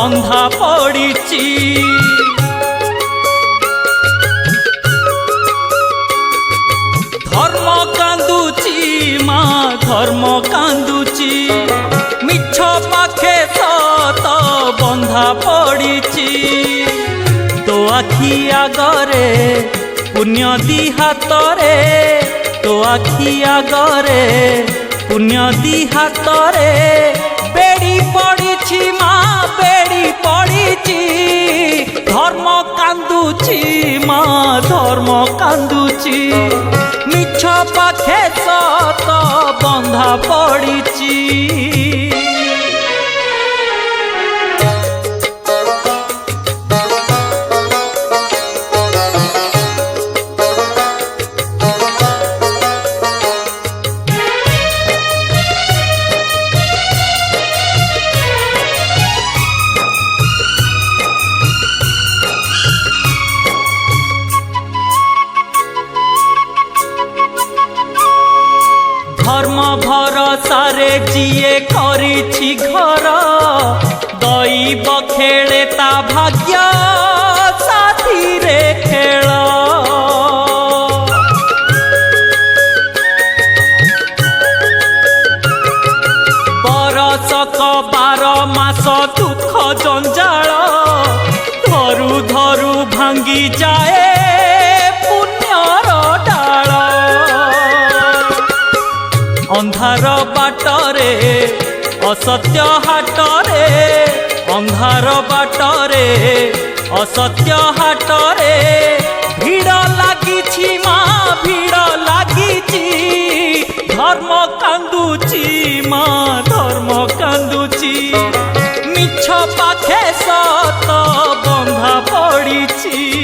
बंधा पड़िची। धर्म कांदुची माँ धर्म कांदुची, मिछ पाखे सत बंधा पड़िची। तो आखि आगरे पुण्य दी हातरे, तो आखि आगरे पुण्य दी हातरे बेड़ी पड़िची माँ बेड़ी पड़िची। धर्म कांदुची माँ धर्म कांदुची, मिछ पाखे सत बंधा पड़िची। धर्म भरोसारे जिए करिछि घर, दैव खेले ता भाग्य साथी रे खेल। बरसक 12 मास दुख जंजाल, धरु धरु भांगी जाए पुण्यर डाल। अंधार बाटरे असत्य हाटरे, अंधार बाटरे असत्य हाटरे भीड़ लागिछि माँ भीड़ लागिछि। धर्म कांदुची माँ धर्म कांदुची, मिछ पाखे सत बंधा पड़िछि।